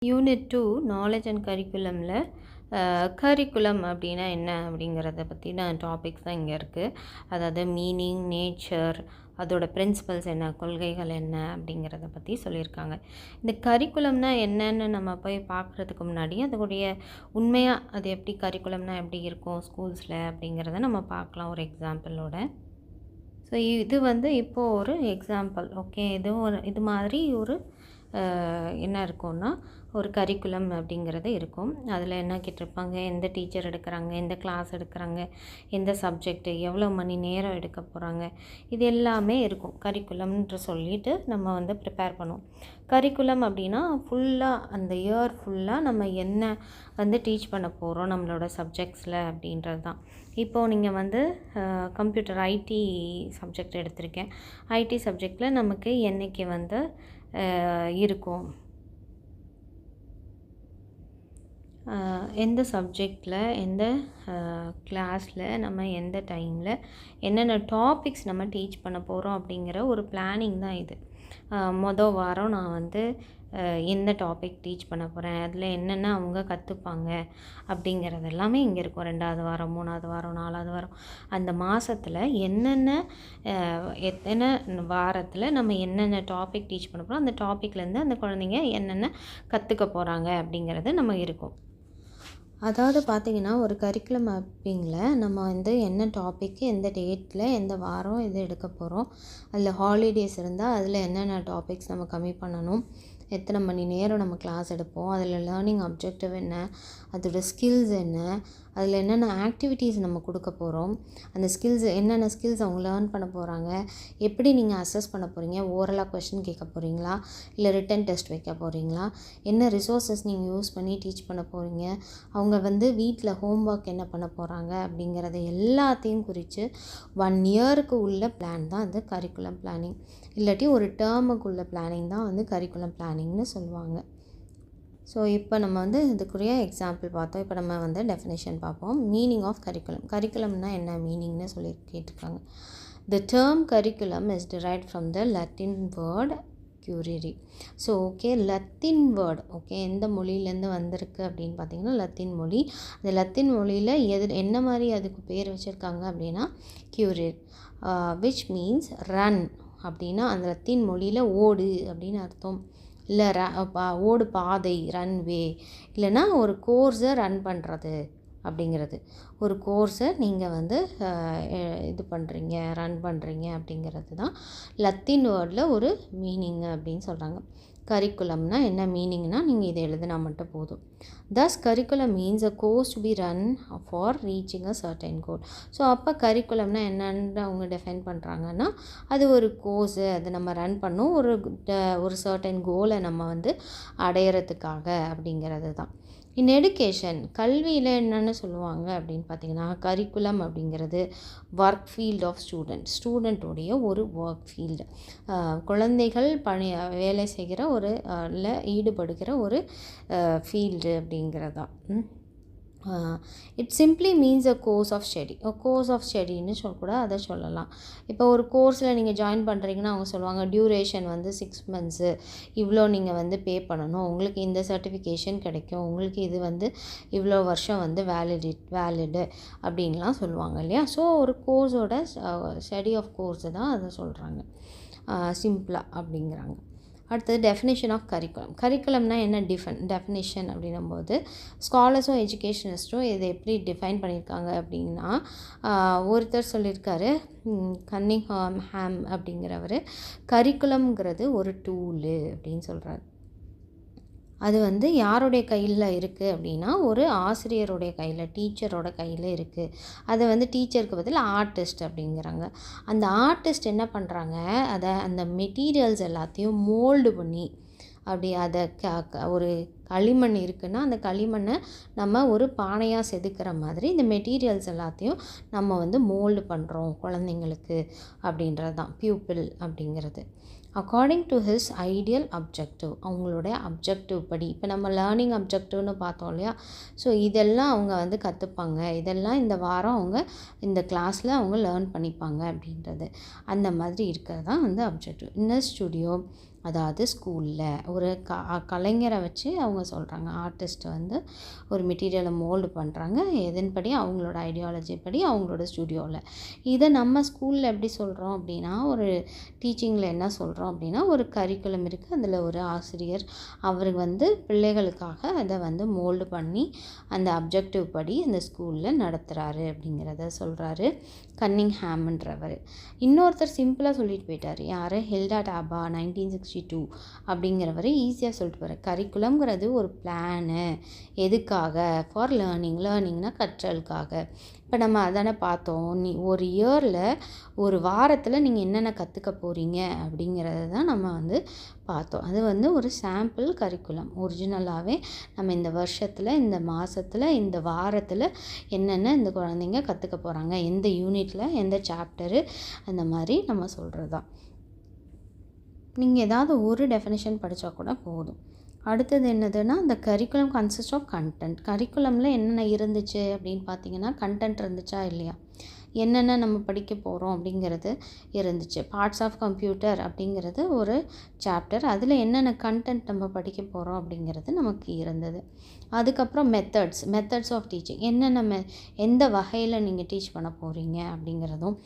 Unit 2 knowledge and கரிக்குலமில் curriculum அப்படின்னா என்ன அப்படிங்கிறத பற்றின டாபிக்ஸ் தான் இங்கே இருக்குது. அதாவது மீனிங், நேச்சர், அதோட பிரின்சிபல்ஸ் என்ன, கொள்கைகள் என்ன அப்படிங்கிறத பற்றி சொல்லியிருக்காங்க. இந்த கரிக்குலம்னா என்னன்னு நம்ம போய் பார்க்குறதுக்கு முன்னாடி அதோடைய உண்மையாக அது எப்படி கரிக்குலம்னா எப்படி இருக்கும் ஸ்கூல்ஸில் அப்படிங்கிறத நம்ம பார்க்கலாம் ஒரு எக்ஸாம்பிளோட. ஸோ இது இப்போது ஒரு எக்ஸாம்பிள். ஓகே, இது மாதிரி ஒரு என்ன இருக்கும்னா ஒரு கரிக்குலம் அப்படிங்கிறது இருக்கும். அதில் என்ன கேட்டிருப்பாங்க, எந்த டீச்சர் எடுக்கிறாங்க, எந்த கிளாஸ் எடுக்கிறாங்க, எந்த சப்ஜெக்ட்டு, எவ்வளோ மணி நேரம் எடுக்க போகிறாங்க, இது எல்லாமே இருக்கும். கரிக்குலம்ன்ற சொல்லிட்டு நம்ம ப்ரிப்பேர் பண்ணுவோம். கரிக்குலம் அப்படின்னா ஃபுல்லாக அந்த இயர் ஃபுல்லாக நம்ம என்ன டீச் பண்ண போகிறோம் நம்மளோட சப்ஜெக்ட்ஸில் அப்படின்றது தான். இப்போது நீங்கள் கம்ப்யூட்டர் ஐடி சப்ஜெக்ட் எடுத்திருக்கேன். ஐடி சப்ஜெக்டில் நமக்கு என்றைக்கு இருக்கும், எந்த சப்ஜெக்டில், எந்த கிளாஸில், நம்ம எந்த டைமில் என்னென்ன டாபிக்ஸ் நம்ம டீச் பண்ண போகிறோம் அப்படிங்கிற ஒரு பிளானிங் தான் இது. மொதல் வாரம் நான் எந்த டாபிக் டீச் பண்ண போகிறேன், அதில் என்னென்ன அவங்க கற்றுப்பாங்க அப்படிங்கிறது எல்லாமே இங்கே இருக்கும். 2வது வாரம், 3வது வாரம், 4வது வாரம், அந்த மாதத்தில் எத்தனை வாரத்தில் நம்ம என்னென்ன டாபிக் டீச் பண்ண போகிறோம், அந்த டாப்பிக்லேருந்து அந்த குழந்தைங்க என்னென்ன கற்றுக்க போகிறாங்க அப்படிங்கிறது நம்ம இருக்கும். அதாவது பார்த்திங்கன்னா ஒரு கரிக்குலம் மேப்பிங்கில் நம்ம என்ன டாப்பிக்கு, எந்த டேட்டில், எந்த வாரம் இது எடுக்க போகிறோம், அதில் ஹாலிடேஸ் இருந்தால் அதில் என்னென்ன டாபிக்ஸ் நம்ம கம்மி பண்ணணும், எத்தனை மணி நேரம் நம்ம கிளாஸ் எடுப்போம், அதில் லேர்னிங் அப்ஜெக்டிவ் என்ன, அதோடய ஸ்கில்ஸ் என்ன, அதில் என்னென்ன ஆக்டிவிட்டீஸ் நம்ம கொடுக்க போகிறோம், அந்த ஸ்கில்ஸ் என்னென்ன ஸ்கில்ஸ் அவங்க லேர்ன் பண்ண போகிறாங்க, எப்படி நீங்கள் அசஸ் பண்ண போகிறீங்க, ஓரலாக கொஷின் கேட்க போகிறீங்களா, இல்லை ரிட்டன் டெஸ்ட் வைக்க போகிறீங்களா, என்ன ரிசோர்ஸஸ் நீங்கள் யூஸ் பண்ணி டீச் பண்ண போகிறீங்க, அவங்க வீட்டில் ஹோம் ஒர்க் என்ன பண்ண போகிறாங்க அப்படிங்கிறத எல்லாத்தையும் குறித்து 1 இயருக்கு உள்ள பிளான் தான் அந்த கரிக்குலம் பிளானிங். இல்லாட்டி ஒரு டேர்முக்குள்ள பிளானிங் தான் கரிக்குலம் பிளானிங்னு சொல்லுவாங்க. ஸோ இப்போ நம்ம இதுக்குரிய எக்ஸாம்பிள் பார்த்தோம். இப்போ நம்ம டெஃபினேஷன் பார்ப்போம். Meaning of curriculum. கரிக்குலம்னா என்ன மீனிங்னு சொல்லி கேட்டிருக்காங்க. த term curriculum is derived from the Latin word currere. So okay, Latin word, okay, எந்த மொழியிலேருந்து வந்திருக்கு அப்படின்னு பார்த்தீங்கன்னா லத்தீன் மொழி. அந்த லத்தீன் மொழியில் என்ன மாதிரி அதுக்கு பேர் வச்சுருக்காங்க அப்படின்னா currere, which means run அப்படின்னா அந்த லத்தீன் மொழியில் ஓடு அப்படின்னு அர்த்தம். இல்லை ஓடு பாதை, ரன்வே, இல்லைன்னா ஒரு கோர்ஸை ரன் பண்ணுறது அப்படிங்கிறது. ஒரு கோர்ஸை நீங்கள் இது பண்ணுறீங்க, ரன் பண்ணுறீங்க அப்படிங்கிறது தான் லத்தீன் வேர்டில் ஒரு மீனிங் அப்படின்னு சொல்கிறாங்க. கரிக்குலம்னா என்ன மீனிங்னா நீங்கள் இதை எழுதினா மட்டும் போதும். Thus curriculum means a course to be run for reaching a certain goal. So அப்போ கரிக்குலம்னா என்னன்னு அவங்க டிஃபைன் பண்ணுறாங்கன்னா அது ஒரு கோர்ஸு, அதை நம்ம ரன் பண்ணோம் ஒரு சர்டன் கோலை நம்ம அடையிறதுக்காக அப்படிங்கிறது தான். இன் எடுகேஷன், கல்வியில் என்னென்னு சொல்லுவாங்க அப்படின்னு பார்த்தீங்கன்னா கரிக்குலம் அப்படிங்கிறது ஒர்க் ஃபீல்ட் ஆஃப் ஸ்டூடெண்ட்டோடைய ஒரு ஒர்க் ஃபீல்டு. குழந்தைகள் வேலை செய்கிற ஒரு ஈடுபடுகிற ஒரு ஃபீல்டு அப்படிங்கிறதான். It simply means a course of ஸ்டடின்னு கூட அதை சொல்லலாம். இப்போ ஒரு கோர்ஸில் நீங்கள் ஜாயின் பண்ணுறீங்கன்னா அவங்க சொல்லுவாங்க டியூரேஷன் 6 months, இவ்வளோ நீங்கள் பே பண்ணணும், உங்களுக்கு இந்த சர்டிஃபிகேஷன் கிடைக்கும், உங்களுக்கு இது இவ்வளோ வருஷம் வேலிடு அப்படின்லாம் சொல்லுவாங்க இல்லையா. ஸோ ஒரு கோர்ஸோட ஸ்டடி ஆஃப் கோர்ஸு தான் அதை சொல்கிறாங்க சிம்பிளாக அப்படிங்கிறாங்க. அடுத்தது டெஃபினேஷன் ஆஃப் கரிக்குலம்னா என்ன டெஃபினேஷன் அப்படின்னும்போது ஸ்காலர்ஸும் எஜுகேஷனிஸ்ட்டும் இதை எப்படி டிஃபைன் பண்ணியிருக்காங்க அப்படின்னா ஒருத்தர் சொல்லியிருக்காரு, கன்னிங்ஹாம் அப்படிங்கிறவர், கரிக்குலம்ங்கிறது ஒரு டூலு அப்படின்னு சொல்கிறார். அது யாருடைய கையில் இருக்குது அப்படின்னா ஒரு ஆசிரியருடைய கையில், டீச்சரோட கையில் இருக்குது. அதை டீச்சருக்கு பதில் ஆர்டிஸ்ட் அப்படிங்கிறாங்க. அந்த ஆர்டிஸ்ட் என்ன பண்ணுறாங்க, அந்த மெட்டீரியல்ஸ் எல்லாத்தையும் மோல்டு பண்ணி அதை ஒரு களிமண் இருக்குன்னா அந்த களிமண்ணை நம்ம ஒரு பானையாக செதுக்கிற மாதிரி இந்த மெட்டீரியல்ஸ் எல்லாத்தையும் நம்ம மோல்டு பண்ணுறோம் குழந்தைங்களுக்கு அப்படின்றது தான் பியூப்பிள் அப்படிங்கிறது. According to his ideal objective, அவங்களுடைய அப்ஜெக்டிவ் படி. இப்போ நம்ம லேர்னிங் அப்ஜெக்டிவ்னு பார்த்தோம் இல்லையா. ஸோ இதெல்லாம் அவங்க கற்றுப்பாங்க, இதெல்லாம் இந்த வாரம் அவங்க இந்த கிளாஸில் அவங்க லேர்ன் பண்ணிப்பாங்க அப்படின்றது அந்த மாதிரி இருக்கிறது தான் அப்ஜெக்டிவ். இன் அ ஸ்டுடியோ அதாவது ஸ்கூலில் ஒரு கலைஞரை வச்சு அவங்க சொல்கிறாங்க. ஆர்டிஸ்ட்டை வந்து ஒரு மெட்டீரியலை மோல்டு பண்ணுறாங்க, எதன்படி அவங்களோட ஐடியாலஜி படி அவங்களோட ஸ்டுடியோவில். இதை நம்ம ஸ்கூலில் எப்படி சொல்கிறோம் அப்படின்னா, ஒரு டீச்சிங்கில் என்ன சொல்கிறோம் அப்படின்னா, ஒரு கரிக்குலம் இருக்குது, அதில் ஒரு ஆசிரியர் அவர் வந்து பிள்ளைகளுக்காக அதை வந்து மோல்டு பண்ணி அந்த அப்ஜெக்டிவ் படி அந்த ஸ்கூலில் நடத்துகிறாரு அப்படிங்கிறத சொல்கிறாரு கன்னிங்ஹாம்ன்றவர். இன்னொருத்தர் சிம்பிளாக சொல்லிட்டு போயிட்டார். யார்? ஹில்டா டாபா 1962 அப்படிங்கிறவர் ஈஸியாக சொல்லிட்டு போகிறார். கரிக்குலம்ங்கிறது ஒரு பிளானு, எதுக்காக? ஃபார் லேர்னிங்னா கற்றலுக்காக. இப்போ நம்ம அதானே பார்த்தோம், ஒரு இயரில் ஒரு வாரத்தில் நீங்கள் என்னென்ன கற்றுக்க போகிறீங்க அப்படிங்கிறத தான் நம்ம வந்து பார்த்தோம். அது வந்து ஒரு சாம்பிள் கரிக்குலம். ஒரிஜினலாகவே நம்ம இந்த வருஷத்தில், இந்த மாதத்தில், இந்த வாரத்தில் என்னென்ன இந்த குழந்தைங்க கற்றுக்க போகிறாங்க, எந்த யூனிட்டில், எந்த சாப்டரு, அந்த மாதிரி நம்ம சொல்கிறது தான். நீங்கள் ஏதாவது ஒரு டெஃபினிஷன் படித்தா கூட போதும். அடுத்தது என்னதுன்னா, இந்த கரிக்குலம் கன்சிஸ்ட் ஆஃப் கண்டென்ட். கரிக்குலமில் என்னென்ன இருந்துச்சு அப்படின்னு பார்த்தீங்கன்னா, கண்டென்ட் இருந்துச்சா இல்லையா, என்னென்ன நம்ம படிக்க போகிறோம் அப்படிங்கிறது இருந்துச்சு. பார்ட்ஸ் ஆஃப் கம்ப்யூட்டர் அப்படிங்கிறது ஒரு சாப்டர், அதில் என்னென்ன கண்டென்ட் நம்ம படிக்க போகிறோம் அப்படிங்கிறது நமக்கு இருந்தது. அதுக்கப்புறம் மெத்தட்ஸ் ஆஃப் டீச்சிங், எந்த வகையில் நீங்கள் டீச் பண்ண போகிறீங்க அப்படிங்கிறதும்,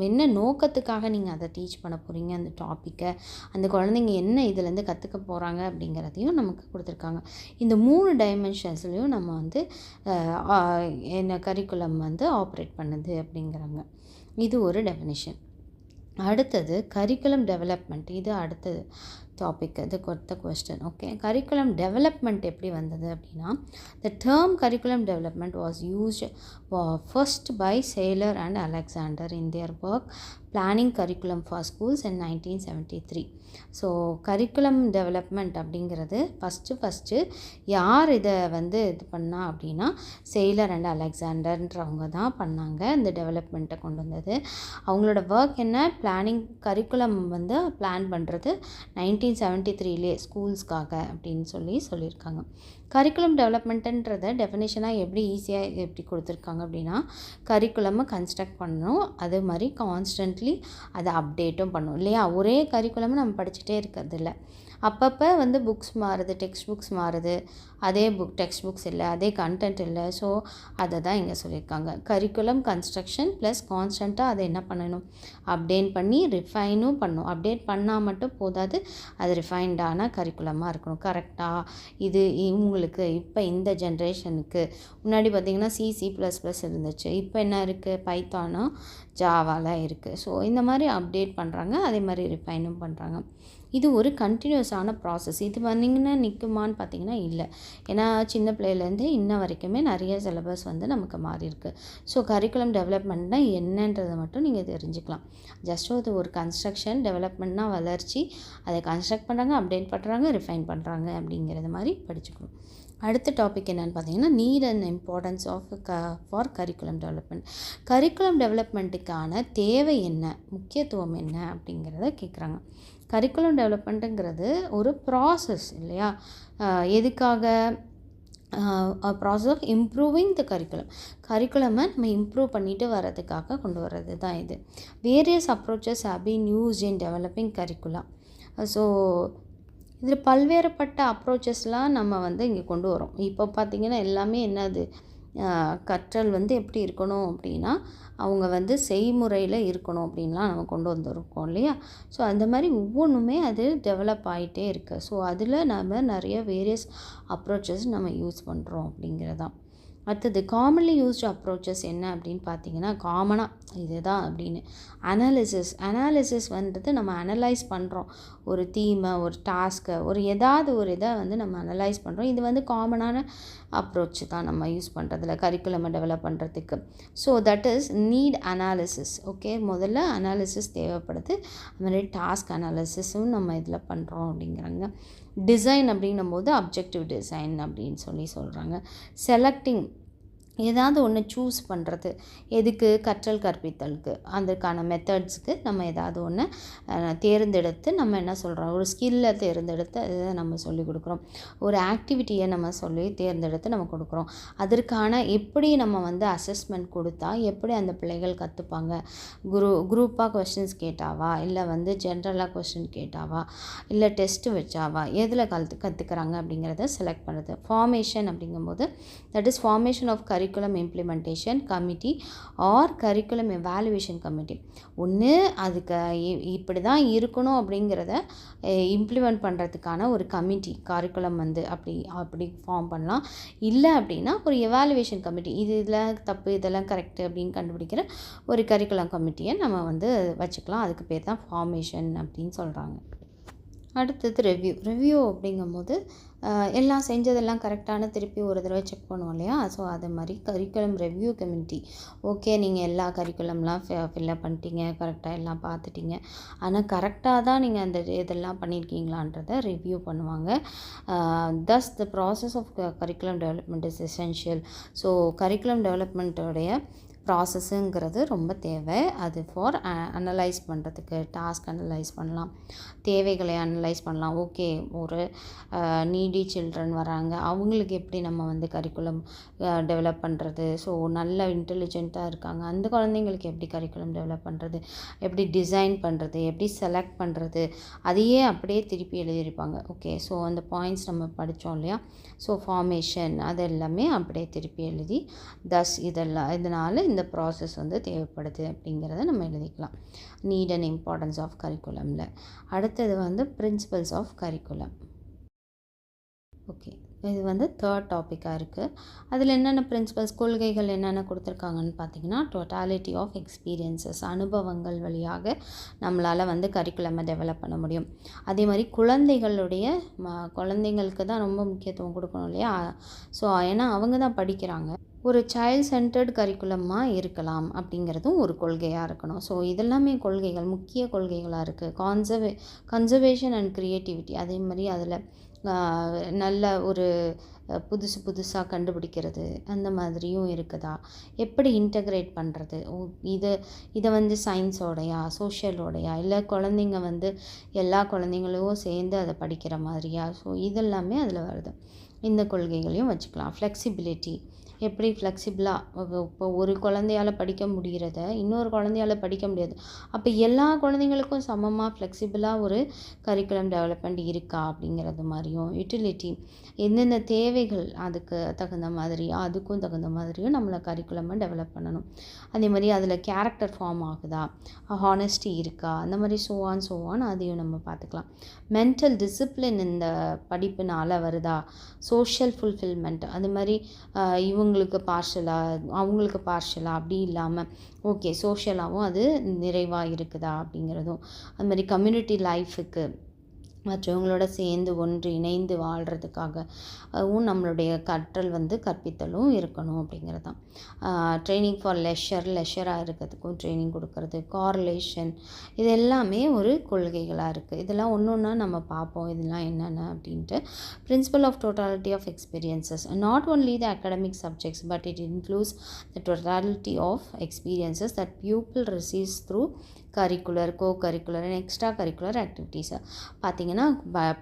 என்ன நோக்கத்துக்காக நீங்கள் அதை டீச் பண்ண போகிறீங்க, அந்த டாப்பிக்கை, அந்த குழந்தைங்க என்ன இதுலேருந்து கற்றுக்க போகிறாங்க அப்படிங்கிறதையும் நமக்கு கொடுத்துருக்காங்க. இந்த 3 டைமென்ஷன்ஸ்லேயும் நம்ம வந்து என்ன கரிக்குலம் வந்து ஆப்ரேட் பண்ணுது அப்படிங்கிறாங்க. இது ஒரு டெஃபினிஷன். அடுத்தது கரிக்குலம் டெவலப்மெண்ட். இது அடுத்தது டாபிக், இது கொடுத்த கொஸ்டின். ஓகே, கரிக்குலம் டெவலப்மெண்ட் எப்படி வந்தது அப்படின்னா, the term curriculum development was used first by Saylor and Alexander in their work planning curriculum for schools in 1973. So curriculum development அப்படிங்கிறது ஃபஸ்ட்டு யார் இதை வந்து இது பண்ணா அப்படின்னா, சேலர் அண்ட் அலெக்சாண்டர்ன்றவங்க தான் பண்ணாங்க. இந்த டெவலப்மெண்ட்டை கொண்டு வந்தது. அவங்களோட ஒர்க் என்ன? பிளானிங் கரிக்குலம் வந்து பிளான் பண்ணுறது 1973லே ஸ்கூல்ஸ்க்காக அப்படின்னு சொல்லியிருக்காங்க. கரிக்குலம் டெவலப்மெண்ட்டுன்றதை டெஃபினேஷனாக எப்படி கொடுத்துருக்காங்க அப்படின்னா, கரிக்குலமை கன்ஸ்ட்ரக்ட் பண்ணணும், அது மாதிரி கான்ஸ்டன்ட்லி அதை அப்டேட்டும் பண்ணணும் இல்லையா. ஒரே கரிக்குலமை நம்ம படிச்சுட்டே இருக்கிறது இல்லை, அப்பப்போ வந்து புக்ஸ் மாறுது, டெக்ஸ்ட் புக்ஸ் மாறுது, அதே டெக்ஸ்ட் புக்ஸ் இல்லை, அதே கண்டென்ட் இல்லை. ஸோ அதை தான் இங்கே சொல்லியிருக்காங்க. கரிக்குலம் கன்ஸ்ட்ரக்ஷன் ப்ளஸ் கான்ஸ்டண்ட்டாக அதை என்ன பண்ணணும், அப்டேட் பண்ணி ரிஃபைனும் பண்ணணும். அப்டேட் பண்ணால் மட்டும் போதாது, அது ரிஃபைன்டான கரிக்குலமாக இருக்கணும். கரெக்டாக இது இவங்களுக்கு இப்போ இந்த ஜென்ரேஷனுக்கு, முன்னாடி பார்த்திங்கன்னா C++ இருந்துச்சு, இப்போ என்ன இருக்குது, பைத்தானும் ஜாவாலாம் இருக்குது. ஸோ இந்த மாதிரி அப்டேட் பண்ணுறாங்க, அதே மாதிரி ரிஃபைனும் பண்ணுறாங்க. இது ஒரு கண்டினியூஸான ப்ராசஸ். இது வந்தீங்கன்னா நிற்குமான்னு பார்த்தீங்கன்னா இல்லை. ஏன்னா சின்ன பிள்ளையிலேருந்து இன்ன வரைக்குமே நிறைய சிலபஸ் வந்து நமக்கு மாறி இருக்குது. ஸோ கரிக்குலம் டெவலப்மெண்ட்னா என்னன்றதை மட்டும் நீங்கள் தெரிஞ்சுக்கலாம். ஜஸ்ட் அது ஒரு கன்ஸ்ட்ரக்ஷன், டெவலப்மெண்ட்னா வளர்ச்சி, அதை கன்ஸ்ட்ரக்ட் பண்ணுறாங்க, அப்டேட் பண்ணுறாங்க, ரிஃபைன் பண்ணுறாங்க அப்படிங்கிறது மாதிரி படிச்சுக்கணும். அடுத்த டாபிக் என்னென்னு பார்த்தீங்கன்னா, need and importance of for curriculum development. Curriculum டெவலப்மெண்ட்டுக்கான தேவை என்ன, முக்கியத்துவம் என்ன அப்படிங்கிறத கேட்குறாங்க. கரிக்குலம் டெவலப்மெண்ட்டுங்கிறது ஒரு ப்ராசஸ் இல்லையா. எதுக்காக? ப்ராசஸ் ஆஃப் இம்ப்ரூவிங் த கரிக்குலமை நம்ம இம்ப்ரூவ் பண்ணிட்டு வர்றதுக்காக கொண்டு வர்றது தான் இது. Various approaches have been used in developing curriculum. So இதில் பல்வேறுபட்ட அப்ரோச்சஸ்லாம் நம்ம வந்து இங்கே கொண்டு வரோம். இப்போ பார்த்திங்கன்னா எல்லாமே என்னது, கற்றல் வந்து எப்படி இருக்கணும் அப்படின்னா, அவங்க வந்து செய்முறையில் இருக்கணும் அப்படின்லாம் நம்ம கொண்டு வந்துருக்கோம் இல்லையா. ஸோ அந்த மாதிரி ஒவ்வொன்றுமே அது டெவலப் ஆகிட்டே இருக்குது. ஸோ அதில் நம்ம நிறைய வேரியஸ் அப்ரோச்சஸ் நம்ம யூஸ் பண்ணுறோம் அப்படிங்கிறதான். அடுத்தது காமன்லி யூஸ்டு அப்ரோச்சஸ் என்ன அப்படின்னு பார்த்தீங்கன்னா, காமனாக இதுதான் அப்படின்னு அனாலிசிஸ் வந்துட்டு நம்ம அனலைஸ் பண்ணுறோம். ஒரு தீமை, ஒரு டாஸ்க்கை, ஏதாவது ஒரு இதை வந்து நம்ம அனலைஸ் பண்ணுறோம். இது வந்து காமனான அப்ரோச் தான் நம்ம யூஸ் பண்ணுறதுல கரிக்குலமை டெவலப் பண்ணுறதுக்கு. So that is need analysis. Okay, முதல்ல அனாலிசிஸ் தேவைப்படுது. அது மாதிரி டாஸ்க் அனாலிசிஸும் நம்ம இதில் பண்ணுறோம் அப்படிங்கிறாங்க. டிசைன் அப்படின்னும் போது அப்ஜெக்டிவ் டிசைன் அப்படின்னு சொல்கிறாங்க. செலக்டிங் ஏதாவது ஒன்று சூஸ் பண்ணுறது. எதுக்கு? கற்றல் கற்பித்தலுக்கு. அதுக்கான மெத்தட்ஸுக்கு நம்ம ஏதாவது ஒன்று தேர்ந்தெடுத்து நம்ம என்ன சொல்கிறோம், ஒரு ஸ்கில்லை தேர்ந்தெடுத்து அதை நம்ம சொல்லிக் கொடுக்குறோம். ஒரு ஆக்டிவிட்டியை நம்ம தேர்ந்தெடுத்து நம்ம கொடுக்குறோம். அதற்கான எப்படி நம்ம வந்து அசஸ்மெண்ட் கொடுத்தா எப்படி அந்த பிள்ளைகள் கற்றுப்பாங்க? குரூப்பாக கொஸ்டின்ஸ் கேட்டாவா, இல்லை வந்து ஜென்ரலாக கொஸ்டின் கேட்டாவா, இல்லை டெஸ்ட்டு வச்சாவா, எதில் கற்றுக்கிறாங்க அப்படிங்கிறத செலக்ட் பண்ணுறது. ஃபார்மேஷன் அப்படிங்கும்போது that is formation of curriculum implementation committee or curriculum evaluation committee. ஒன்று அதுக்கு இப்படி தான் இருக்கணும் அப்படிங்கிறத இம்ப்ளிமெண்ட் பண்ணுறதுக்கான ஒரு கமிட்டி கரிக்குலம் வந்து அப்படி ஃபார்ம் பண்ணலாம். இல்லை அப்படின்னா ஒரு எவாலுவேஷன் கமிட்டி, இதெல்லாம் தப்பு இதெல்லாம் கரெக்டு அப்படின்னு கண்டுபிடிக்கிற ஒரு கரிக்குலம் கமிட்டியை நம்ம வந்து வச்சுக்கலாம். அதுக்கு பேர் தான் ஃபார்மேஷன் அப்படின்னு சொல்கிறாங்க. அடுத்தது ரிவ்யூ அப்படிங்கும்போது எல்லாம் செஞ்சதெல்லாம் கரெக்டான திருப்பி ஒரு தடவை செக் பண்ணுவோம் இல்லையா? ஸோ அது மாதிரி கரிக்குலம் ரிவ்யூ கமிட்டி. ஓகே, நீங்கள் எல்லா கரிக்குலம்லாம் ஃபில்லப் பண்ணிட்டீங்க, கரெக்டாக எல்லாம் பார்த்துட்டீங்க, ஆனால் கரெக்டாக தான் நீங்கள் அந்த இதெல்லாம் பண்ணியிருக்கீங்களான்றதை ரிவ்யூ பண்ணுவாங்க. Thus the process of curriculum development is essential. So curriculum டெவலப்மெண்ட்டோடைய ப்ராசஸ்ஸுங்கிறது ரொம்ப தேவை. அது ஃபார் அனலைஸ் பண்ணுறதுக்கு, டாஸ்க் அனலைஸ் பண்ணலாம், தேவைகளை அனலைஸ் பண்ணலாம். ஓகே, ஒரு நீடி சில்ட்ரன் வராங்க, அவங்களுக்கு எப்படி நம்ம வந்து கரிக்குலம் டெவலப் பண்ணுறது, ஸோ நல்ல இன்டெலிஜென்ட்டாக இருக்காங்க, அந்த குழந்தைங்களுக்கு எப்படி கரிக்குலம் டெவலப் பண்ணுறது, எப்படி டிசைன் பண்ணுறது, எப்படி செலக்ட் பண்ணுறது, அதையே அப்படியே திருப்பி எழுதியிருப்பாங்க. ஓகே, ஸோ அந்த பாயிண்ட்ஸ் நம்ம படித்தோம் இல்லையா? ஸோ ஃபார்மேஷன் அது எல்லாமே அப்படியே திருப்பி எழுதி இதனால் இந்த ப்ராசஸ் வந்து தேவைப்படுது அப்படிங்கிறத நம்ம எழுதிக்கலாம். நீட் அண்ட் இம்பார்ட்டன்ஸ் ஆஃப் கரிக்குலமில். அடுத்தது வந்து பிரின்சிபல்ஸ் ஆஃப் கரிக்குலம். ஓகே, இது வந்து தேர்ட் டாப்பிக்காக இருக்குது. அதில் என்னென்ன பிரின்சிபல்ஸ், கொள்கைகள் என்னென்ன கொடுத்துருக்காங்கன்னு பார்த்தீங்கன்னா, டோட்டாலிட்டி ஆஃப் எக்ஸ்பீரியன்சஸ், அனுபவங்கள் வழியாக நம்மளால் வந்து கரிக்குலமை டெவலப் பண்ண முடியும். அதே மாதிரி குழந்தைங்களுக்கு தான் ரொம்ப முக்கியத்துவம் கொடுக்கணும் இல்லையா? ஸோ ஏன்னா அவங்க தான் படிக்கிறாங்க. ஒரு சைல்ட் சென்டர்டு கரிக்குலமாக இருக்கலாம் அப்படிங்கிறதும் ஒரு கொள்கையாக இருக்கணும். ஸோ இதெல்லாமே கொள்கைகள், முக்கிய கொள்கைகளாக இருக்குது. கன்சர்வேஷன் அண்ட் க்ரியேட்டிவிட்டி, அதே மாதிரி அதில் நல்ல ஒரு புதுசாக கண்டுபிடிக்கிறது அந்த மாதிரியும் இருக்குதா, எப்படி இன்டகிரேட் பண்ணுறது, இதை வந்து சயின்ஸோடையா சோஷியலோடையா, இல்லை குழந்தைங்க வந்து எல்லா குழந்தைங்களும் சேர்ந்து அதை படிக்கிற மாதிரியா, ஸோ இதெல்லாமே அதில் வருது. இந்த கொள்கைகளையும் வச்சுக்கலாம். ஃப்ளெக்சிபிலிட்டி, எப்படி ஃப்ளெக்சிபிளாக இப்போ ஒரு குழந்தையால் படிக்க முடிகிறத இன்னொரு குழந்தையால் படிக்க முடியாது, அப்போ எல்லா குழந்தைங்களுக்கும் சமமாக ஃப்ளெக்சிபிளாக ஒரு கரிக்குலம் டெவலப்மெண்ட் இருக்கா அப்படிங்கிறது மாதிரியும். யூட்டிலிட்டி, எந்தெந்த தேவைகள் அதுக்கு தகுந்த மாதிரியும் அதுக்கும் தகுந்த மாதிரியும் நம்மளை கரிக்குலமாக டெவலப் பண்ணணும். அதே மாதிரி அதில் கேரக்டர் ஃபார்ம் ஆகுதா, ஹானஸ்டி இருக்கா, அந்த மாதிரி சோவான் அதையும் நம்ம பார்த்துக்கலாம். மென்டல் டிசிப்ளின் இந்த படிப்புனால் வருதா, சோஷியல் ஃபுல்ஃபில்மெண்ட், அது மாதிரி அவங்களுக்கு பார்ஷலாக அப்படி இல்லாமல் ஓகே சோஷியலாகவும் அது நிறைவாக இருக்குதா அப்படிங்கிறதும். அது மாதிரி கம்யூனிட்டி லைஃபுக்கு மற்றவங்களோட சேர்ந்து ஒன்று இணைந்து வாழ்கிறதுக்காகவும் நம்மளுடைய கற்பித்தலும் இருக்கணும் அப்படிங்கிறது தான். ட்ரைனிங் ஃபார் லெஷராக இருக்கிறதுக்கும் ட்ரைனிங் கொடுக்கறது, கார்லேஷன், இது எல்லாமே ஒரு கொள்கைகளாக இருக்குது. இதெல்லாம் ஒன்று ஒன்றா நம்ம பார்ப்போம் இதெல்லாம் என்னென்ன அப்படின்ட்டு. Principle of totality of experiences, not only the academic subjects but it includes the totality of experiences that pupil receives through curricular, co-curricular and extra curricular ஆக்டிவிட்டீஸை. பார்த்திங்கன்னா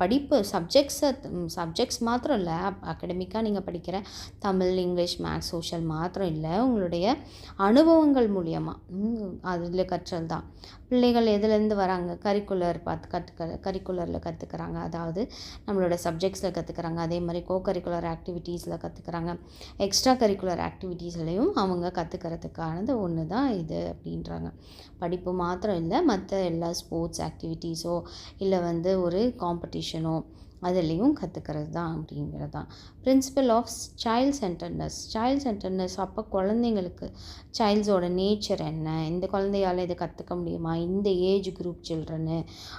படிப்பு சப்ஜெக்ட்ஸ் மாத்திரம் இல்லை, அகடமிக்காக நீங்கள் படிக்கிற தமிழ், இங்கிலீஷ், மேக்ஸ், சோஷியல் மாத்திரம் இல்லை, உங்களுடைய அனுபவங்கள் மூலியமாக அதில் கற்றல் தான். பிள்ளைகள் எதுலேருந்து வராங்க, கரிக்குலரில் கற்றுக்கிறாங்க, அதாவது நம்மளோட சப்ஜெக்ட்ஸில் கற்றுக்கிறாங்க, அதே மாதிரி கரிக்குலர் ஆக்டிவிட்டீஸில் கற்றுக்கிறாங்க, எக்ஸ்ட்ரா கரிக்குலர் ஆக்டிவிட்டீஸ்லையும் அவங்க கற்றுக்கிறதுக்கானது ஒன்று தான் இது அப்படின்றாங்க. படிப்பு மாத்திரம் இல்லை, மற்ற எல்லா ஸ்போர்ட்ஸ் ஆக்டிவிட்டீஸோ இல்லை வந்து ஒரு காம்படிஷனோ அதுலேயும் கற்றுக்கிறது தான் அப்படிங்கிறது தான். பிரின்சிபல் ஆஃப் சைல்ட் சென்டர்னஸ், அப்போ குழந்தைங்களுக்கு சைல்ட்ஸோட நேச்சர் என்ன, இந்த குழந்தையால் இதை கற்றுக்க முடியுமா, இந்த ஏஜ் குரூப் சில்ட்ரனு,